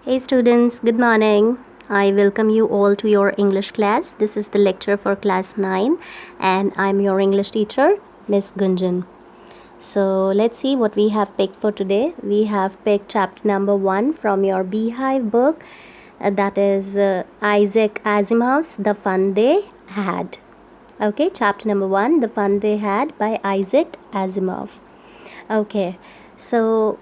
Hey students, good morning. I welcome you all to your English class. This is the lecture for class 9 and I'm your English teacher, Miss Gunjan. So let's see what we have picked for today. We have picked chapter number 1 from your Beehive book, that is Isaac Asimov's The Fun They Had. Okay, chapter number 1, The Fun They Had by Isaac Asimov. Okay, so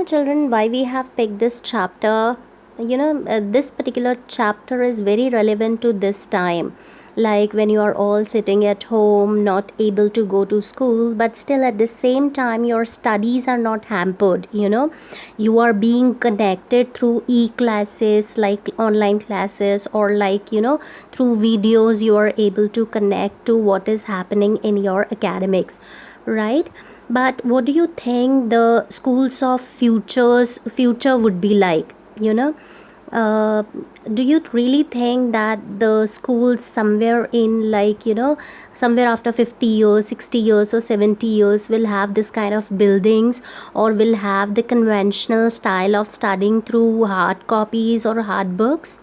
children, why we have picked this chapter? This particular chapter is very relevant to this time. Like when you are all sitting at home, not able to go to school, but still at the same time, your studies are not hampered. You are being connected through e-classes, like online classes, or through videos, you are able to connect to what is happening in your academics, right? But what do you think the schools of future would be like? Uh, do you really think that the schools somewhere in somewhere after 50 years, 60 years or 70 years will have this kind of buildings, or will have the conventional style of studying through hard copies or hard books?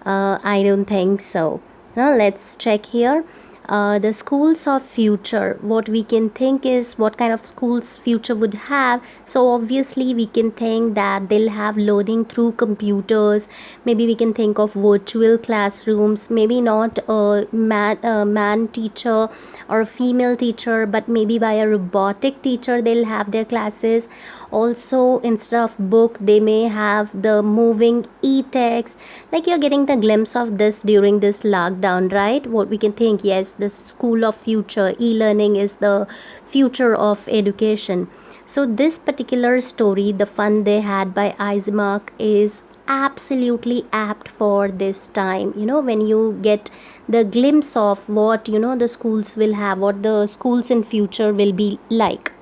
I don't think so. Now let's check here. The schools of future, what we can think is what kind of schools future would have. So obviously we can think that they'll have learning through computers. Maybe we can think of virtual classrooms, maybe not a man teacher or a female teacher, but maybe by a robotic teacher they'll have their classes. Also, instead of book, they may have the moving e-text. Like you're getting the glimpse of this during this lockdown, right? What we can think, yes, the school of future, e-learning is the future of education. So this particular story, The Fun They Had by Isaac, is absolutely apt for this time. When you get the glimpse of what the schools will have, what the schools in future will be like.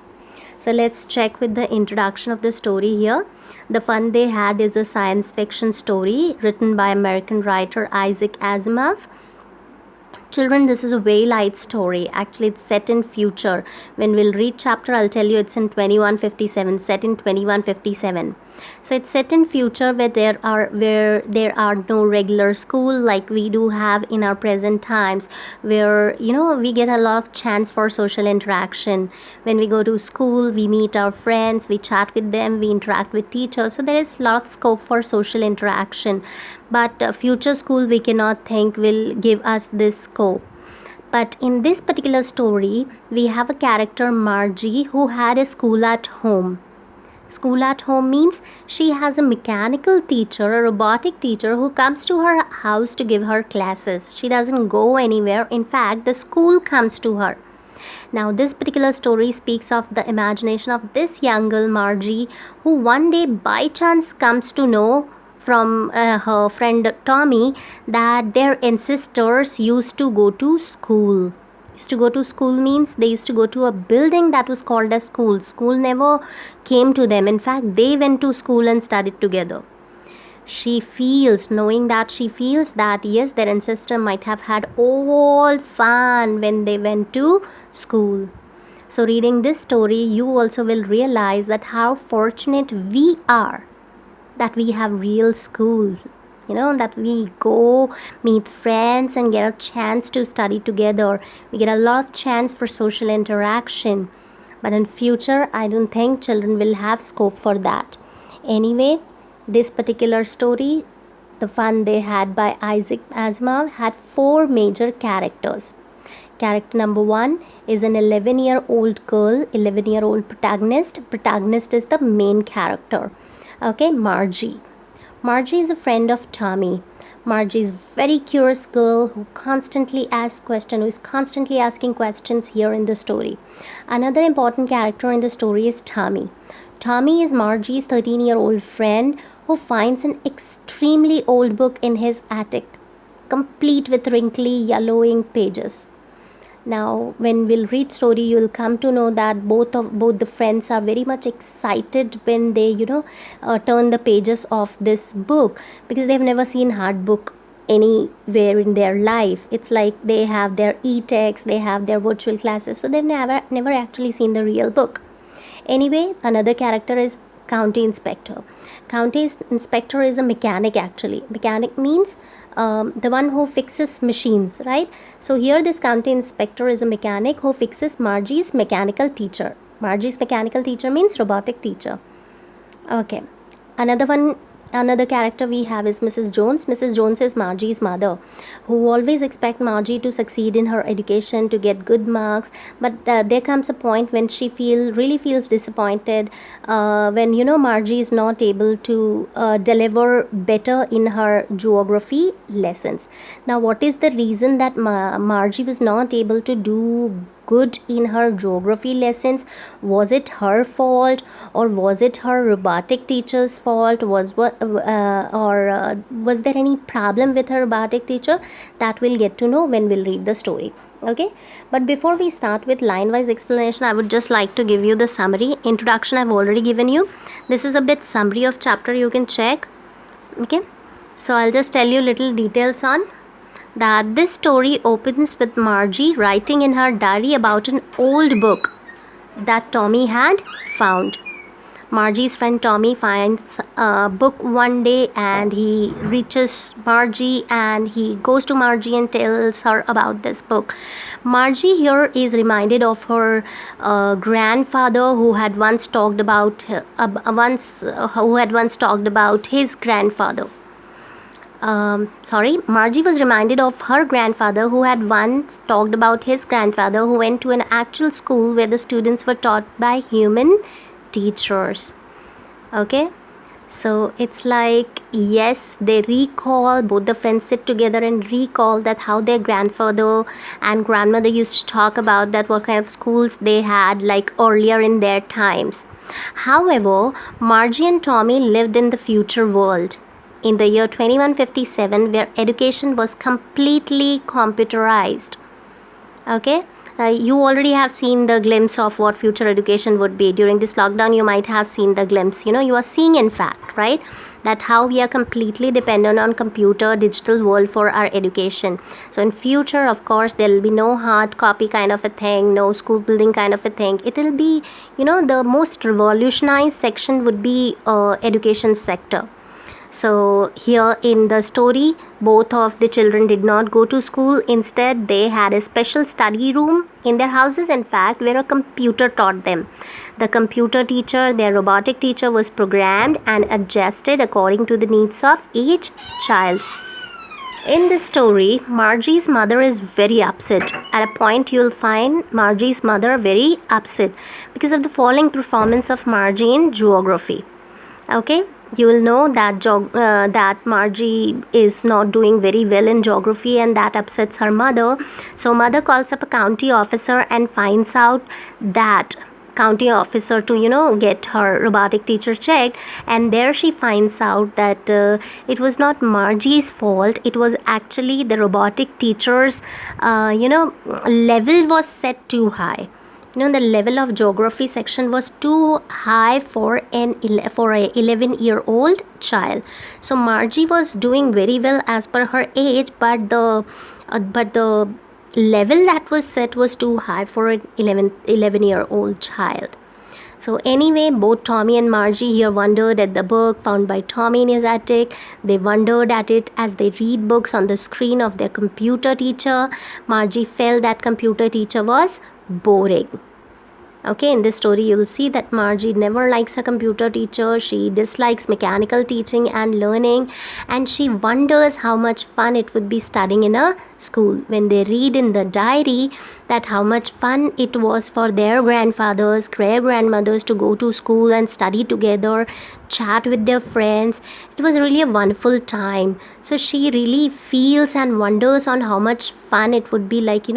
So let's check with the introduction of the story here. The Fun They Had is a science fiction story written by American writer Isaac Asimov. Children, this is a very light story. Actually, it's set in future. When we'll read chapter, I'll tell you it's in 2157, set in 2157. So it's set in future where there are no regular school like we do have in our present times, where we get a lot of chance for social interaction. When we go to school, we meet our friends, we chat with them, we interact with teachers. So there is a lot of scope for social interaction. But future school, we cannot think will give us this scope. But in this particular story, we have a character, Margie, who had a school at home. School at home means she has a mechanical teacher, a robotic teacher who comes to her house to give her classes. She doesn't go anywhere. In fact, the school comes to her. Now, this particular story speaks of the imagination of this young girl, Margie, who one day by chance comes to know from her friend Tommy that their ancestors used to go to school. Used to go to school means they used to go to a building that was called as school. School never came to them. In fact, they went to school and studied together. She feels that yes, their ancestor might have had all fun when they went to school. So reading this story, you also will realize that how fortunate we are that we have real school, that we go meet friends and get a chance to study together. We get a lot of chance for social interaction. But in future, I don't think children will have scope for that. Anyway, this particular story, The Fun They Had by Isaac Asimov, had 4 major characters. Character number 1 is an 11-year-old girl, 11-year-old protagonist. Protagonist is the main character. Okay, Margie. Margie is a friend of Tommy. Margie is very curious girl who constantly asks questions, who is constantly asking questions here in the story. Another important character in the story is Tommy. Tommy is Margie's 13-year-old friend who finds an extremely old book in his attic, complete with wrinkly, yellowing pages. Now, when we'll read story, you'll come to know that both the friends are very much excited when they, turn the pages of this book, because they've never seen hard book anywhere in their life. It's like they have their e-text, they have their virtual classes, so they've never actually seen the real book. Anyway, another character is County Inspector. County inspector is a mechanic actually. Mechanic means the one who fixes machines, right? So here this county inspector is a mechanic who fixes Margie's mechanical teacher. Margie's mechanical teacher means robotic teacher. Okay. Another character we have is Mrs. Jones. Mrs. Jones is Margie's mother, who always expect Margie to succeed in her education, to get good marks. But there comes a point when she really feels disappointed when Margie is not able to deliver better in her geography lessons. Now, what is the reason that Margie was not able to do good in her geography lessons? Was it her fault, or was it her robotic teacher's fault? Was there any problem with her robotic teacher? That we'll get to know when we'll read the story. Okay, but before we start with line wise explanation, I would just like to give you the summary. Introduction I've already given you. This is a bit summary of chapter, you can check. Okay, so I'll just tell you little details on that. This story opens with Margie writing in her diary about an old book that Tommy had found. Margie's friend Tommy finds a book one day, and he reaches Margie, and he goes to Margie and tells her about this book. Margie here is reminded of her grandfather who had once talked about his grandfather. Margie was reminded of her grandfather who had once talked about his grandfather who went to an actual school where the students were taught by human teachers. Okay, so it's like, yes, they recall, both the friends sit together and recall that how their grandfather and grandmother used to talk about that, what kind of schools they had like earlier in their times. However, Margie and Tommy lived in the future world in the year 2157, where education was completely computerized. Okay, you already have seen the glimpse of what future education would be. During this lockdown, you might have seen the glimpse. You are seeing, in fact, right, that how we are completely dependent on computer digital world for our education. So in future, of course, there will be no hard copy kind of a thing, no school building kind of a thing. It will be, the most revolutionized section would be education sector. So here in the story, both of the children did not go to school. Instead, they had a special study room in their houses, in fact, where a computer taught them. The computer teacher, their robotic teacher, was programmed and adjusted according to the needs of each child. In this story, Margie's mother is very upset. At a point, you'll find Margie's mother very upset because of the falling performance of Margie in geography. Okay, you will know that that Margie is not doing very well in geography, and that upsets her mother. So mother calls up a county officer and finds out that county officer to get her robotic teacher checked, and there she finds out that it was not Margie's fault. It was actually the robotic teacher's level was set too high. The level of geography section was too high for a 11-year-old child. So Margie was doing very well as per her age, but the level that was set was too high for an 11-year-old child. So anyway, both Tommy and Margie here wondered at the book found by Tommy in his attic. They wondered at it as they read books on the screen of their computer teacher. Margie felt that computer teacher was boring. Okay, in this story you will see that Margie never likes her computer teacher. She dislikes mechanical teaching and learning, and she wonders how much fun it would be studying in a school. When they read in the diary that how much fun it was for their grandfathers, great-grandmothers to go to school and study together, chat with their friends, it was really a wonderful time. So she really feels and wonders on how much fun it would be like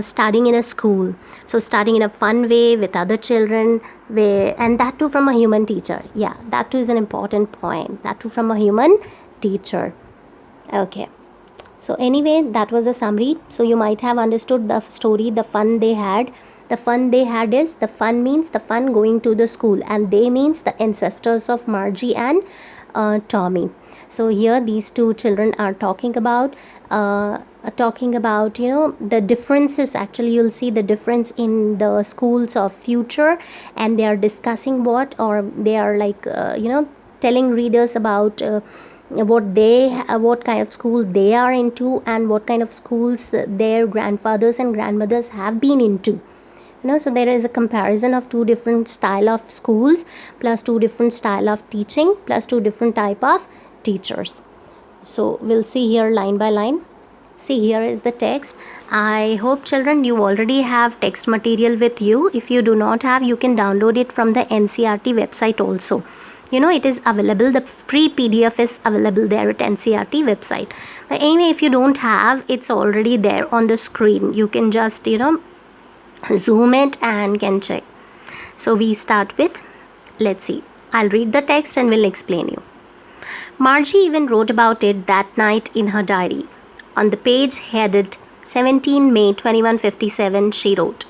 studying in a school. So studying in a fun way with other children, and that too from a human teacher. Yeah, that too is an important point. That too from a human teacher. Okay. So anyway, that was a summary. So you might have understood the story, the fun they had. The fun they had is, the fun means the fun going to the school, and they means the ancestors of Margie and Tommy. So here these two children are talking about the differences. Actually, you'll see the difference in the schools of future, and they are discussing what, or they are like telling readers about what kind of school they are into, and what kind of schools their grandfathers and grandmothers have been into. So there is a comparison of two different style of schools, plus two different style of teaching, plus two different type of teachers. So we'll see here line by line. See, here is the text. I hope, children, you already have text material with you. If you do not have, you can download it from the NCERT website also. It is available. The free PDF is available there at NCERT website. But anyway, if you don't have, it's already there on the screen. You can just zoom it and can check. So we start with, let's see, I'll read the text and will explain you. Margie even wrote about it that night in her diary. On the page headed 17 May 2157, she wrote,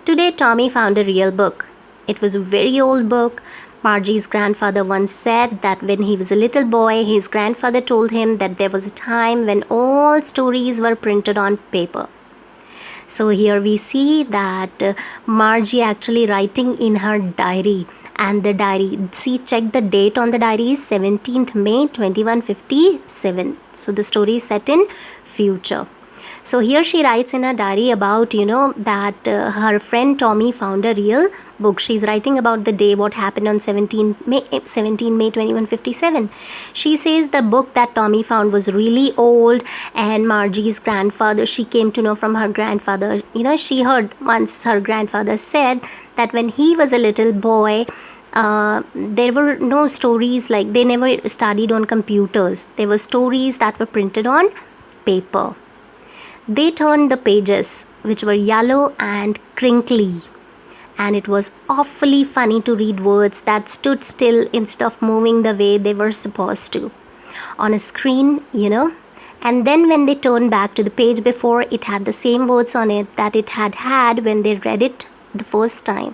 "Today Tommy found a real book. It was a very old book. Margie's grandfather once said that when he was a little boy, his grandfather told him that there was a time when all stories were printed on paper." So here we see that Margie actually writing in her diary, and the diary, see, check the date on the diary is 17th May 2157. So the story is set in future. So here she writes in her diary about that her friend Tommy found a real book. She's writing about the day what happened on 17 May 2157. She says the book that Tommy found was really old, and Margie's grandfather, she came to know from her grandfather, she heard once her grandfather said that when he was a little boy, there were no stories, like they never studied on computers. There were stories that were printed on paper. They turned the pages, which were yellow and crinkly, and it was awfully funny to read words that stood still instead of moving the way they were supposed to on a screen, And then when they turned back to the page before, it had the same words on it that it had when they read it the first time.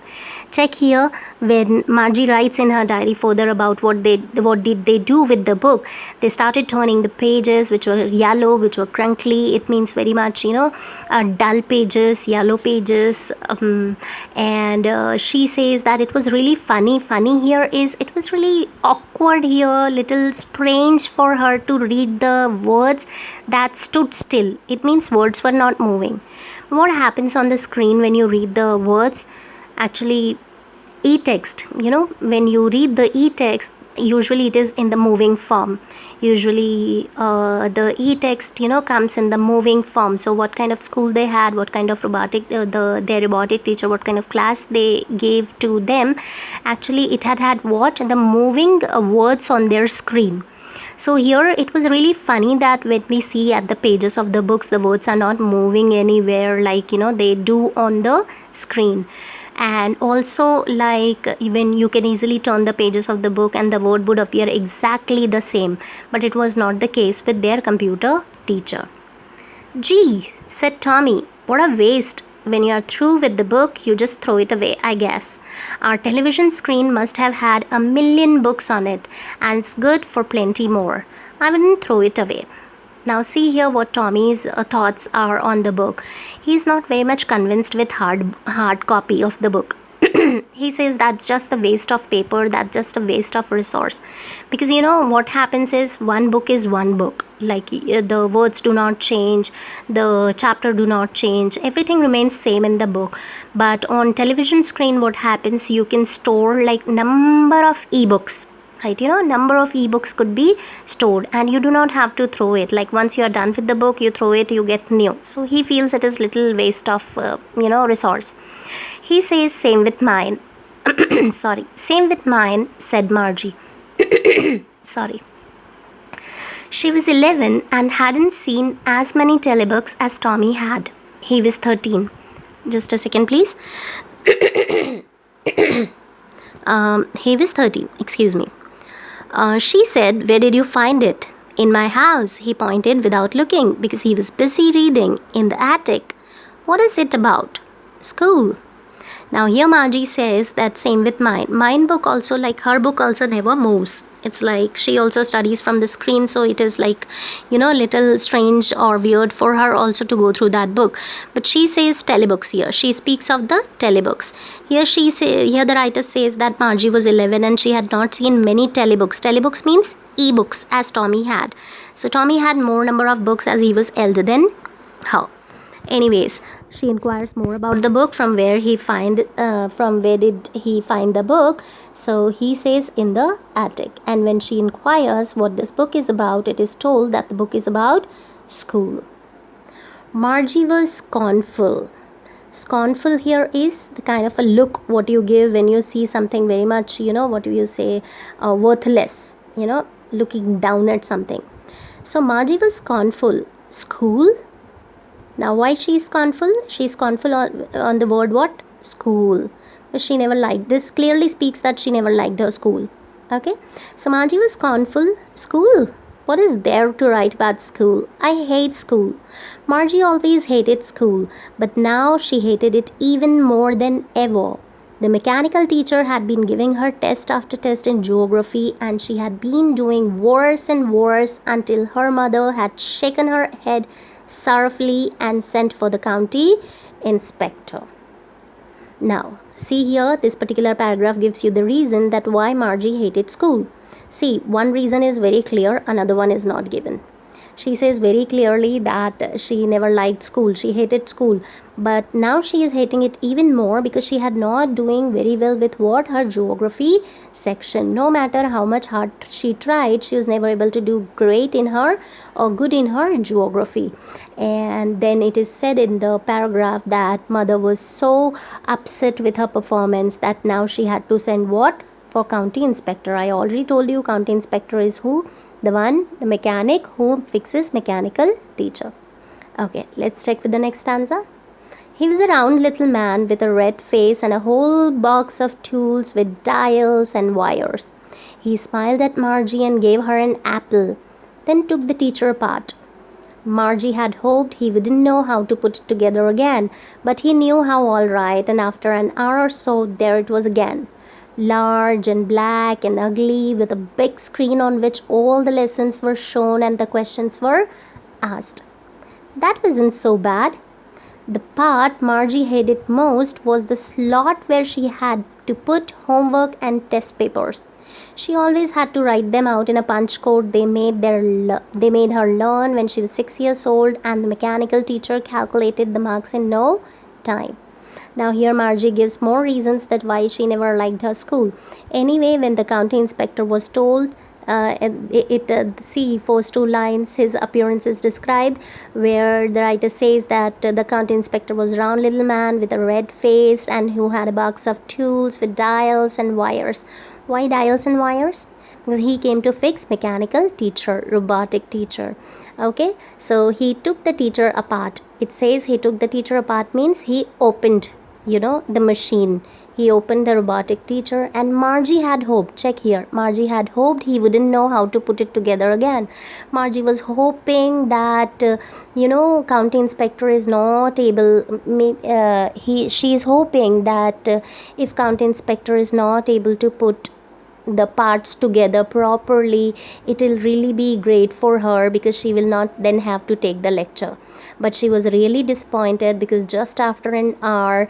Check here when Margie writes in her diary further about what did they do with the book. They started turning the pages, which were yellow, which were crinkly. It means very much dull pages, yellow pages, and she says that it was really funny here is it was really awkward here, little strange for her to read the words that stood still. It means words were not moving. What happens on the screen when you read the words? Actually, e-text, when you read the e-text, usually it is in the moving form. Usually the e-text comes in the moving form. So what kind of school they had, what kind of robotic their robotic teacher, what kind of class they gave to them, actually it had what, the moving words on their screen. So here it was really funny that when we see at the pages of the books, the words are not moving anywhere like they do on the screen. And also, like, even you can easily turn the pages of the book and the word would appear exactly the same, but it was not the case with their computer teacher. "Gee," said Tommy, "what a waste. When you are through with the book, you just throw it away, I guess. Our television screen must have had 1,000,000 books on it, and it's good for plenty more. I wouldn't throw it away." Now see here what Tommy's thoughts are on the book. He's not very much convinced with hard copy of the book. He says that's just a waste of paper, that's just a waste of resource. Because what happens is one book is one book. Like the words do not change, the chapter do not change, everything remains same in the book. But on television screen, what happens, you can store like number of ebooks. Right, number of ebooks could be stored, and you do not have to throw it. Like once you are done with the book, you throw it, you get new. So he feels it is little waste of resource. He says, "Same with mine." Sorry, "Same with mine," said Margie. Sorry. She was 11 and hadn't seen as many telebooks as Tommy had. He was 13. Just a second, please. He was 13, excuse me. She said, "Where did you find it?" "In my house," he pointed without looking, because he was busy reading, "in the attic." "What is it about?" "School." Now here Margie says that same with mine. Mine book also, like her book also never moves. It's like she also studies from the screen, so it is like, little strange or weird for her also to go through that book. But she says telebooks here. She speaks of the telebooks. Here the writer says that Margie was 11 and she had not seen many telebooks. Telebooks means e-books, as Tommy had. So Tommy had more number of books as he was elder than her. Anyways, she inquires more about the book. From where did he find the book? So he says in the attic. And when she inquires what this book is about, it is told that the book is about school. Margie was scornful. Scornful here is the kind of a look what you give when you see something very much, what do you say, worthless, looking down at something. So Margie was scornful. School? Now, why she is scornful? She is scornful on the word what? School. But she never liked. This clearly speaks that she never liked her school. Okay. So Margie was scornful. School? What is there to write about school? I hate school. Margie always hated school, but now she hated it even more than ever. The mechanical teacher had been giving her test after test in geography, and she had been doing worse and worse until her mother had shaken her head sorrowfully and sent for the county inspector. Now, see here, this particular paragraph gives you the reason that why Margie hated school. See, one reason is very clear, another one is not given. She says very clearly that she never liked school, she hated school, but now she is hating it even more because she had not doing very well with what? Her geography section. No matter how much hard she tried, she was never able to do great in her or good in her geography. And then it is said in the paragraph that mother was so upset with her performance that now she had to send what? For county inspector. I already told you county inspector is who? The mechanic who fixes mechanical teacher. Okay, let's check with the next stanza. He was a round little man with a red face and a whole box of tools with dials and wires. He smiled at Margie and gave her an apple, then took the teacher apart. Margie had hoped he wouldn't know how to put it together again, but he knew how all right, and after an hour or so, there it was again. Large and black and ugly, with a big screen on which all the lessons were shown and the questions were asked. That wasn't so bad. The part Margie hated most was the slot where she had to put homework and test papers. She always had to write them out in a punch code they made her learn when she was 6 years old, and the mechanical teacher calculated the marks in no time. Now here Margie gives more reasons that why she never liked her school. Anyway, when the county inspector was told, see first two lines, his appearance is described, where the writer says that the county inspector was a round little man with a red face and who had a box of tools with dials and wires. Why dials and wires? Because he came to fix mechanical teacher, robotic teacher. Okay, so he took the teacher apart. It says he took the teacher apart means he opened the machine. He opened the robotic teacher, and Margie had hoped, check here, Margie had hoped he wouldn't know how to put it together again. Margie was hoping that county inspector is not able, she is hoping that if county inspector is not able to put the parts together properly, it will really be great for her because she will not then have to take the lecture. But she was really disappointed because just after an hour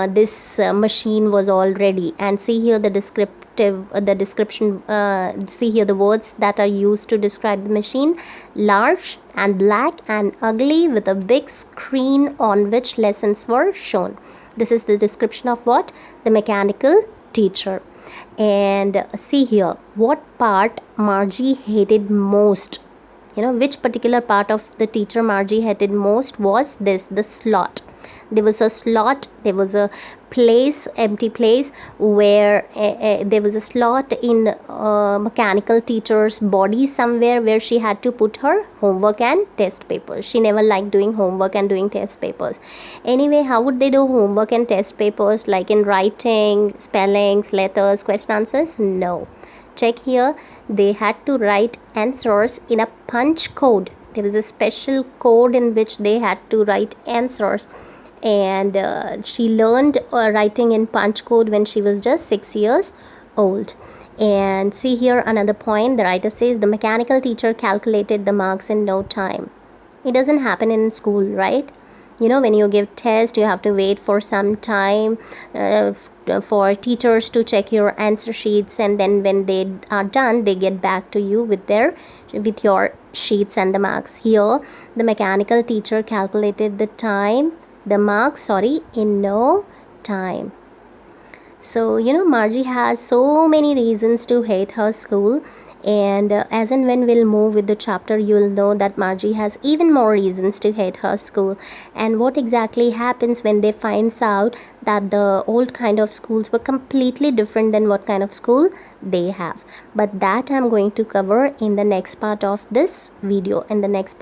this machine was all ready. And see here the description, see here the words that are used to describe the machine: large and black and ugly, with a big screen on which lessons were shown. This is the description of what? The mechanical teacher. And see here what part Margie hated most. Which particular part of the teacher Margie hated most was this: the slot. There was a slot, there was a place, empty place, where there was a slot in mechanical teacher's body somewhere where she had to put her homework and test papers. She never liked doing homework and doing test papers. Anyway, how would they do homework and test papers? Like in writing, spellings, letters, question answers? No. Check here, they had to write answers in a punch code. There was a special code in which they had to write answers, and she learned writing in punch code when she was just 6 years old. And see here another point. The writer says the mechanical teacher calculated the marks in no time. It doesn't happen in school, right? You know, when you give test, you have to wait for some time for teachers to check your answer sheets, and then when they are done, they get back to you with your sheets and the marks. Here the mechanical teacher calculated the marks, sorry, in no time. So, you know, Margie has so many reasons to hate her school, and as and when we'll move with the chapter, you'll know that Margie has even more reasons to hate her school, and what exactly happens when they finds out that the old kind of schools were completely different than what kind of school they have. But that I'm going to cover in the next part of this video, in the next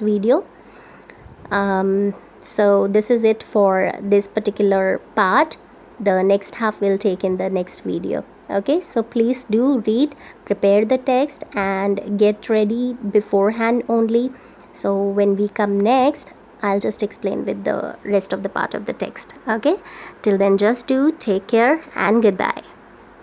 video. So this is it for this particular part. The next half will take in the next video. Okay, so please do read, prepare the text and get ready beforehand only. So when we come next, I'll just explain with the rest of the part of the text. Okay, till then, just do take care and goodbye.